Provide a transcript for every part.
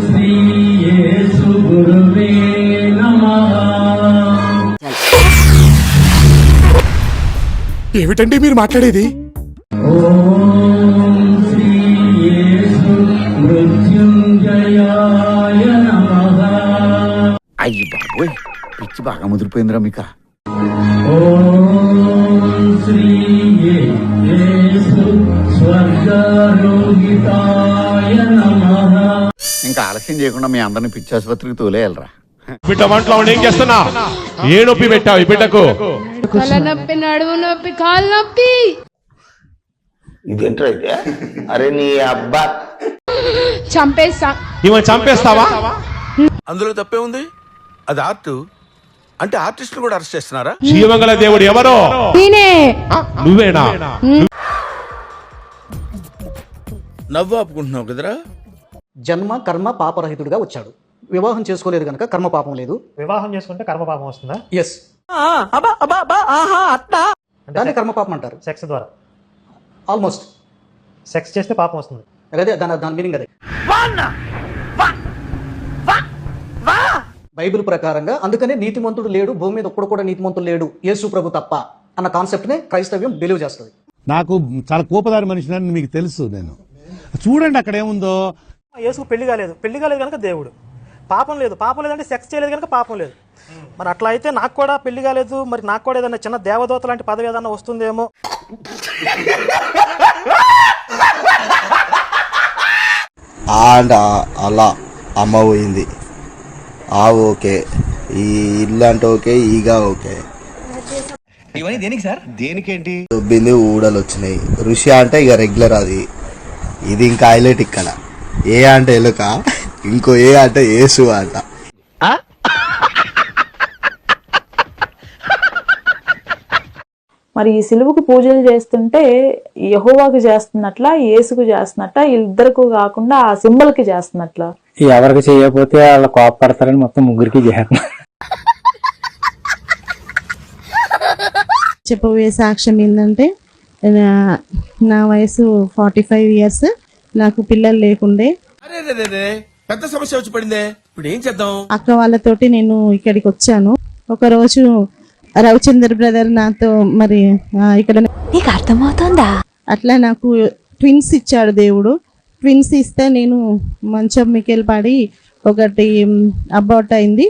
శ్రీ యేసు గురువే నమః. ఏమిటండి మీరు మాట్లాడేది? ఓం శ్రీ యేసు మృత్యుంజయాయ నమః. అయ్యి బాబోయ్, పిచ్చి బాగా ముదిరిపోయిందిరా మీకు. ఓం శ్రీ యేసు స్వర్గారోహితాయ నమః. ఇంకా ఆలస్యం చేయకుండా మీ అందరిని పిచ్చి ఆసుపత్రికి తోలేయాలరా. బిడ్డ వంటలో ఏం చేస్తున్నా? ఏ నొప్పి పెట్టావు ఈ బిడ్డకు? తల నొప్పి, నడుము నొప్పి, కాలు నొప్పి. ఇదేంట్రా అయితే? అరే నీ అబ్బా చంపేస్తా. ఇవన్నీ చంపేస్తావా? అందులో తప్పే ఉంది. అది ఆర్ట్ అంటే ఆర్టిస్ట్ కూడా అరెస్ట్ చేస్తున్నారా? శ్రీమంగళ దేవుడు ఎవరో? నేనే. నువ్వేనా? నవ్వు ఆపుకుంటున్నావు కదరా. జన్మ కర్మ పాపరహితుడిగా వచ్చాడు. వివాహం చేసుకోలేదు కనుక కర్మ పాపం లేదు. వివాహం చేసుకుంటే కర్మ పాపం వస్తుందా? ఎస్, దాన్ని కర్మ పాపం అంటారు. సెక్స్ ద్వారా ఆల్మోస్ట్ సెక్స్ చేస్తే పాపం వస్తుంది. అదే దాని మీనింగ్ అదే. బైబిల్ ప్రకారంగా అందుకనే నీతిమంతుడు లేడు, భూమి మీద ఒక్కడు కూడా నీతిమంతుడు లేడు, యేసు ప్రభు తప్ప అన్న కాన్సెప్ట్ నే క్రైస్తవ్యం బిలీవ్ చేస్తుంది. నాకు చాలా కోపదారి మనిషిని మీకు తెలుసు. నేను చూడండి అక్కడ ఏముందో. యేసుకు పెళ్లి కాలేదు కనుక దేవుడు. పాపం లేదంటే సెక్స్ చేయలేదు కనుక పాపం లేదు. మరి అట్లా అయితే నాకు కూడా పెళ్లి కాలేదు, మరి నాకు కూడా ఏదన్నా చిన్న దేవదూత లాంటి పదవి ఏదన్నా వస్తుందేమో. అలా అమ్మ పోయింది. ఓకే, ఈ ఇల్లు అంటే ఓకే, ఈగ ఓకే. ఇవన్నీ దేనికి సార్? దేనికేంటి? దొబ్బింది, ఊడలు వచ్చినాయి. ఋషి అంటే ఇక రెగ్యులర్ అది. ఇది ఇంకా హైలైట్ ఇక్కడ. ఏ అంటే ఎలుక, ఇంకో ఏ అంటే యేసు అంట. మరి ఈ సిలువుకు పూజలు చేస్తుంటే యెహోవాకు చేస్తున్నట్లా, యేసుకు చేస్తున్నట్లా, ఇద్దరికి కాకుండా ఆ సింబల్ కి చేస్తున్నట్లా? ఎవరికి చేయకపోతే వాళ్ళ కోపడతారని మొత్తం ముగ్గురికి చేస్తున్నారు. చెప్పబోయే సాక్ష్యం ఏంటంటే, నా వయసు 45 years, నాకు పిల్లలు లేకుండే. పెద్ద సమస్య వచ్చి పడిందే, ఇప్పుడు ఏం చేద్దాం? అక్క వాళ్ళతోటి నేను ఇక్కడికి వచ్చాను. ఒక రోజు రవిచంద్ర బ్రదర్ నాతో మరి ఇక్కడ నీకు అర్థమవుతుందా? అట్లా నాకు ట్విన్స్ ఇచ్చాడు దేవుడు. ట్విన్స్ ఇస్తే నేను మంచం మికెల్ పడి ఒకటి అబార్ట్ అయింది.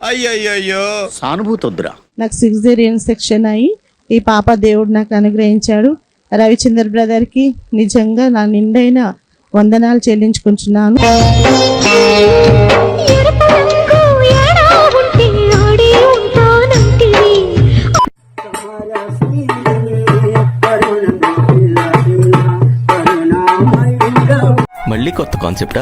అయ్యో సానుభూతి వద్దురా. నాకు సిజేరియన్ సెక్షన్ అయ్యి ఈ పాప దేవుడు నాకు అనుగ్రహించాడు. రవిచంద్ర బ్రదర్ కి నిజంగా నా నిండైన వందనాలు చెల్లించుకుంటున్నాను. మళ్ళీ కొత్త కాన్సెప్టా?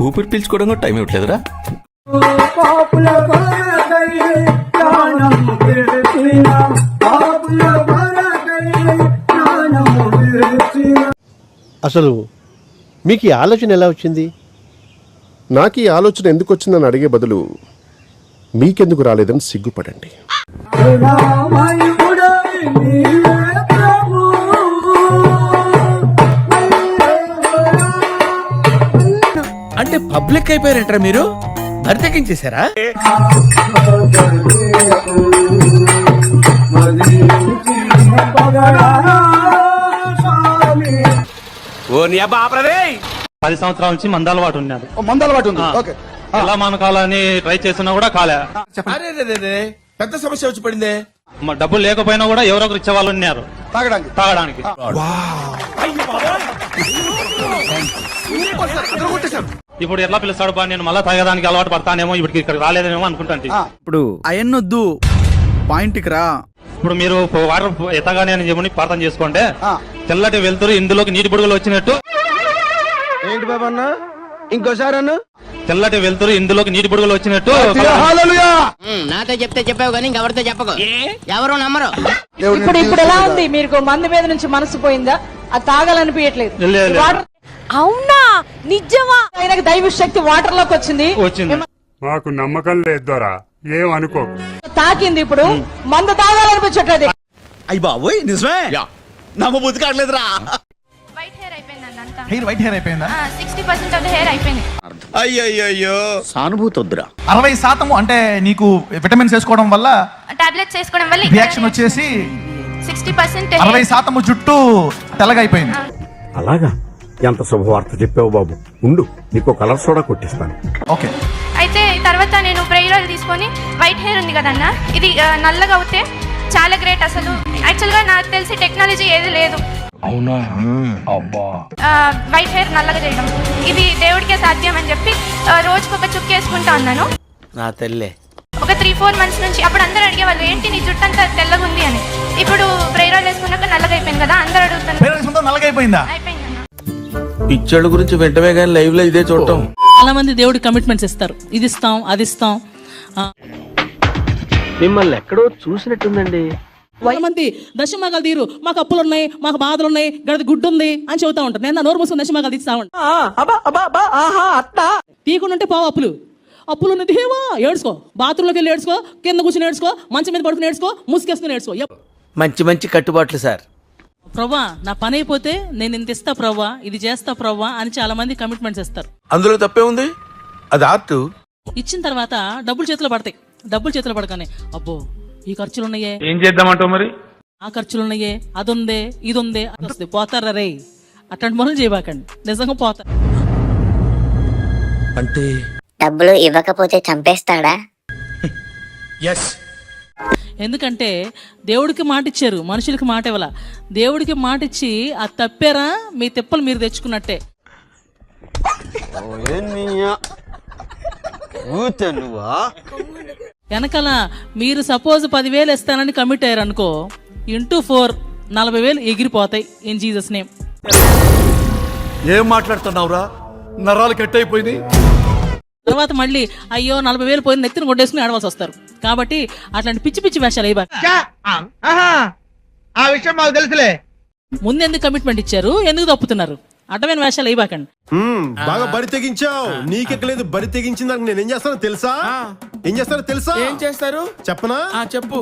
ఊపిరి పీల్చుకోవడం కూడా టైం ఇవ్వట్లేదురా. అసలు మీకు ఈ ఆలోచన ఎలా వచ్చింది? నాకు ఈ ఆలోచన ఎందుకు వచ్చిందని అడిగే బదులు మీకెందుకు రాలేదని సిగ్గుపడండి. అంటే పబ్లిక్ అయిపోయారంటారా మీరు? బరితెక్కించేశారా? ఓ నీ అబ్బా ఆపరదే. 10 సంవత్సరాల నుంచి మందలవాటు ఉన్నాడు. మందలవాటు ఉంది. ఓకే, ఎలా మనకాలని ట్రై చేస్తున్నా కూడా కాలే. పెద్ద సమస్య వచ్చి పడిందే. డబ్బులు లేకపోయినా కూడా ఎవరొకరు ఇచ్చే వాళ్ళు ఉన్నారు తాగడానికి. ఇప్పుడు ఎట్లా పిలుస్తాడు బా, నేను మళ్ళీ తాగడానికి అలవాటు పడతానేమో, ఇప్పుడు ఇక్కడ రాలేదేమో అనుకుంటాను. ఇప్పుడు అయన్నొద్దు, పాయింట్కి రా. ఇప్పుడు మీరు వాటర్ ఎత్తగానే అని చెప్పి ప్రార్థన చేసుకోండి. తెల్లటి వెళ్తురు ఇందులోకి నీటి బుడుగులు వచ్చినట్టు. ఏంటి బాబా అన్న, ఇంకోసారి అన్న. తెల్లటి వెళ్తురు ఇందులోకి నీటి బుడుగులు వచ్చినట్టు. నాతో చెప్తే చెప్పావు కానీ ఇంకెవరితో చెప్పకు, ఎవరు నమ్మరు. ఇప్పుడు ఎలా ఉంది? మీకు మందు మీద నుంచి మనసు పోయిందా? అది తాగాలనిపించట్లేదు. అవునా? నిజమా? ఆయనకు దైవ శక్తి వాటర్ లోకి వచ్చింది. మాకు నమ్మకం లేదు దొరా, ఏం అనుకో. తాకింది, ఇప్పుడు మందు తాగాలనిపించట్లేదు. అయ్యి బాబోయ్, నిజమే, నమ్మబుద్ధి కావట్లేదురా. వైట్ హెయిర్ అయిపోయింది అంతా. వైట్ హెయిర్ అయిపోయిందా? 60% ఆఫ్ ద హెయిర్ అయిపోయింది. అయ్యయ్యో సానుభూతి వద్దురా. 60% అంటే నీకు విటమిన్స్ వేసుకోవడం వల్ల టాబ్లెట్స్ వేసుకోవడం వల్ల రియాక్షన్ వచ్చేసి 60% 60% జుట్టు తెల్లగా అయిపోయింది. అలాగా ఎంత శుభవార్త చెప్పావు బాబు. ఉండు నీకు కలర్ సోడా కొట్టిస్తాను. ఓకే. అయితే తర్వాత నేను ప్రెయిర్ ఆయిల్ తీసుకొని వైట్ హెయిర్ ఉంది కదన్నా, ఇది నల్లగా అవుతే చాలా గ్రేట్. అసలు యాక్చువల్గా నాకు తెలిసి టెక్నాలజీ ఏది లేదు. అవునా? అబ్బా. వైట్ హెయిర్ నల్లగా చేయడం ఇది దేవుడికే సాధ్యం అని చెప్పి రోజుకొక చుక్క వేసుకుంటా ఉన్నాను. నా తల్లే. ఒక 3-4 మంత్స్ నుంచి. అప్పుడు అందరూ అడిగేవాళ్ళు ఏంటి నీ జుట్టు అంతా తెల్లగా ఉంది అని. ఇప్పుడు ప్రెయిర్ ఆయిల్ వేసుకున్నాక నల్లగా అయిపోయింది కదా, అందరూ అడుగుతున్నారు. నల్లగా అయిపోయిందా? అయిపోయింది. పిచ్చోళ్ళ గురించి వెంటనే కానీ లైవ్ లో ఇదే చూడటం. చాలా మంది దేవుడి కమిట్మెంట్స్ ఇస్తారు, ఇది ఇస్తాం అది ఇస్తాం. మిమ్మల్ని ఎక్కడో చూసినట్టుందండి. మంది దశమాగాలు తీరు, మాకు అప్పులు ఉన్నాయి, మాకు బాధలు ఉన్నాయి, గడిది గుడ్డు ఉంది అని చెబుతా ఉంటారు. నేను నోరు మూసుకుని దశమాగాలు తీస్తా ఉంటాను. తీయకుండా పోవు అప్పులు ఉన్నది దేవా ఏడ్చుకో, బాత్రూంలోకి వెళ్ళి ఏడ్చుకో, కింద కూర్చొని ఏడ్చుకో, మంచం మీద పడుకుని ఏడ్చుకో, ముసుకేసుకుని ఏడ్చుకో. మంచి మంచి కట్టుబాట్లు సార్. ప్రవ్వా నా పని అయిపోతే నేను ఇంత ఇస్తా ప్రవ్వా, ఇది చేస్తా ప్రవ్వా అని చాలా మంది కమిట్మెంట్స్ ఇస్తారు. అందులో తప్పే ఉంది, అది ఆర్ట్. ఇచ్చిన తర్వాత డబ్బులు చేతిలో పడతాయి. డబ్బులు చేతిలో పడగానే అబ్బో ఈ ఖర్చులు ఉన్నాయే, ఏం చేద్దామంటావు మరి? ఆ ఖర్చులు ఉన్నాయే, అది ఉందే ఇది ఉందే అని వస్తుంది. పోతారా రే, అట్లాంటి పనులు చేయబాకండి, నిజంగా పోతారు. అంటే డబ్బులు ఇవ్వకపోతే చంపేస్తాడా? ఎందుకంటే దేవుడికి మాట ఇచ్చారు, మనుషులకి మాట ఇవ్వాల. దేవుడికి మాట ఇచ్చి అది తప్పారా మీ తిప్పలు మీరు తెచ్చుకున్నట్టే. వెనకాల మీరు సపోజ్ 10,000 ఇస్తానని కమిట్ అయ్యారు అనుకో, ఇంటూ 4 40,000 ఎగిరిపోతాయి. In Jesus name. ఏం మాట్లాడుతున్నావురా? నరాలు కట్ అయిపోయింది. తర్వాత మళ్ళీ అయ్యో 40,000 పోయి నెత్తిని కొట్టేసుకుని ఆడవలసి వస్తారు. కాబట్టి అట్లాంటి పిచ్చి పిచ్చి వేషాలు అయ్యి ఆ విషయం మాకు తెలుసులే. ముందు ఎందుకు కమిట్మెంట్ ఇచ్చారు, ఎందుకు తప్పుతున్నారు? అడ్డమైన వేషాలు అయ్యిబాకండి. బాగా బరి తెగించావు. నీకెక్కలేదు, బరి తెగించిన దానికి నేను ఏం చేస్తానో తెలుసా? ఏం చేస్తారు చెప్పనా? చెప్పు.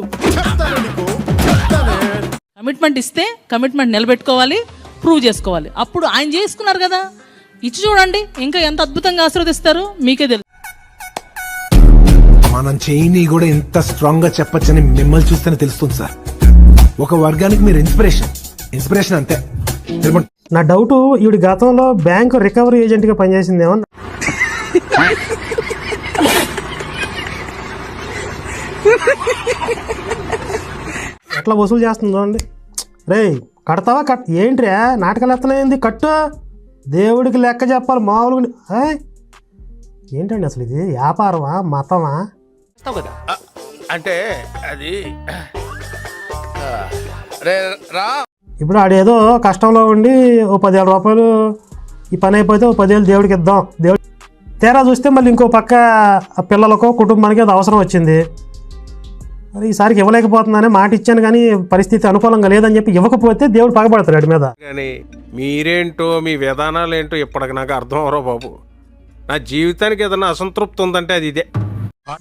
కమిట్మెంట్ ఇస్తే కమిట్మెంట్ నిలబెట్టుకోవాలి, ప్రూవ్ చేసుకోవాలి. అప్పుడు ఆయన చేసుకున్నారు కదా, ఇచ్చి చూడండి ఇంకా ఎంత అద్భుతంగా ఆశీర్వదిస్తారు మీకే తెలుసు. మనం చేయని కూడా ఎంత స్ట్రాంగ్ గా చెప్పొచ్చని మిమ్మల్ని చూస్తేనే తెలుస్తుంది సార్. ఒక వర్గానికి మీరు ఇన్స్పిరేషన్ అంతే. నా డౌట్ ఈవిడ గతంలో బ్యాంకు రికవరీ ఏజెంట్ గా పనిచేసిందేమో. ఎట్లా వసూలు చేస్తుందో అండి. రే కడతావా ఏంట్రా నాటకాలు ఎత్తనేది, కట్టు. దేవుడికి లెక్క చెప్పాలి మామూలుగా. ఏంటండి అసలు ఇది వ్యాపారమా మతమా? అంటే అది ఇప్పుడు ఆడేదో కష్టంలో ఉండి ఓ 10,000 రూపాయలు ఈ పని అయిపోతే ఓ 10,000 దేవుడికి ఇద్దాం. దేవుడు తేరా చూస్తే మళ్ళీ ఇంకో పక్క పిల్లలకో కుటుంబానికి అది అవసరం వచ్చింది. మరి ఈసారికి ఇవ్వలేకపోతుందనే మాట ఇచ్చాను, కానీ పరిస్థితి అనుకూలంగా లేదని చెప్పి ఇవ్వకపోతే దేవుడు పగబడతాడు వాడి మీద. కానీ మీరేంటో మీ విధానాలు ఏంటో ఇప్పటికి నాకు అర్థం అవరో బాబు. నా జీవితానికి ఏదైనా అసంతృప్తి ఉందంటే అది ఇదే.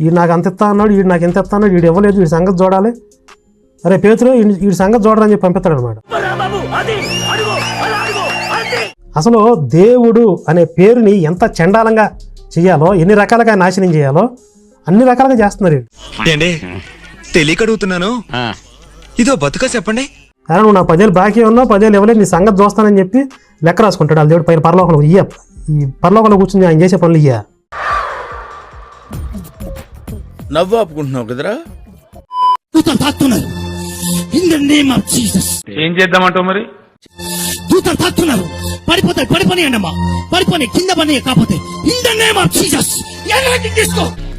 వీడు నాకు అంత ఇస్తా అన్నాడు, వీడు నాకు ఎంత ఇస్తా అన్నాడు, వీడు ఇవ్వలేదు, వీడి సంగతి చూడాలి. అరే పేతురు వీడి సంగతి చూడరని చెప్పి పంపిస్తాడు అనమాట. అసలు దేవుడు అనే పేరుని ఎంత చండాలంగా చెయ్యాలో, ఎన్ని రకాలుగా నాశనం చేయాలో అన్ని రకాలుగా చేస్తున్నారు. తెలియక అడుగుతున్నాను, ఇదో బతుక చెప్పండి. అరే నువ్వు నా 10,000 బాకీ ఉన్నావు, 10,000 ఇవ్వలేదు, నీ సంగతి చూస్తానని చెప్పి లెక్క రాసుకుంటాడు. వాళ్ళ దేవుడు పైన పరలోకంలో ఈ పరలోకంలో కూర్చుని ఆయన చేసే పనులు ఇయ్య. నవ్వు ఆపుకుంటున్నావు కదరా? ఏం చేద్దామంటావు మరి?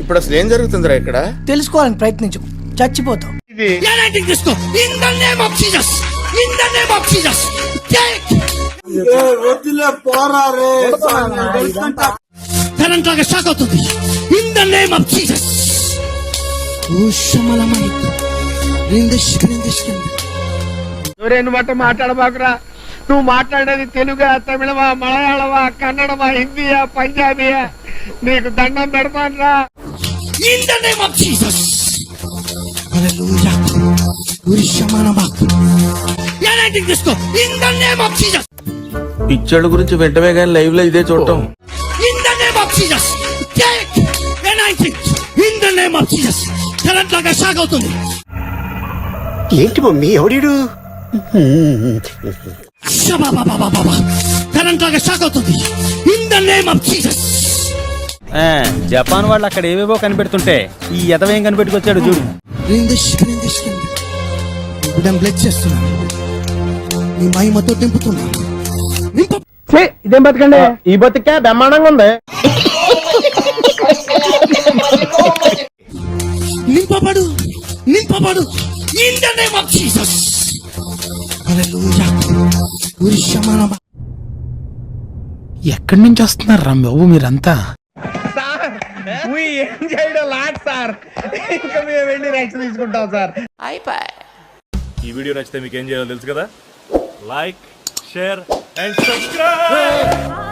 ఇప్పుడు అసలు ఏం జరుగుతుందిరా ఇక్కడ? తెలుసుకోవాలని ప్రయత్నించు, చచ్చిపోతావు. షాక్ అవుతుంది. In the name of Jesus. నువ్వు మాట్లాడబాకురా. నువ్వు మాట్లాడేది తెలుగా, తమిళమా, మలయాళమా, కన్నడమా, హిందీయా, పంజాబీయా? నీకు దండం పెడతానురా. In the name of Jesus. తీసుకో. In the name of Jesus. పిచ్చోళ్ళ గురించి వెంటనే కానీ లైవ్ లో ఇదే చూడటం. ఏంటి మమ్మీ ఎవడీడు కరెంట్ లాగా షాక్ అవుతుంది in the name of Jesus. Japan వాళ్ళు అక్కడ ఏవేవో కనిపెడుతుంటే ఈ ఎదవేం కనిపెట్టుకొచ్చాడు చూడు. బ్లెస్ చేస్తున్నాను నీ మహిమతో నింపుతున్నా. ఇదేం బతకండి, ఈ బతికే బ్రహ్మాండంగా ఉంది. నింపబడు నింపబడు in the name of Jesus. Hallelujah. ఎక్కడి నుంచి వస్తున్నారు రా బాబు మీరంతా? ఏం చేయడం లాట్ సార్, ఇంకా మేము వెళ్ళి రెస్ట్ తీసుకుంటాం సార్. ఈ వీడియో నచ్చితే మీకు ఏం చేయాలో తెలుసు కదా. Like, share and subscribe.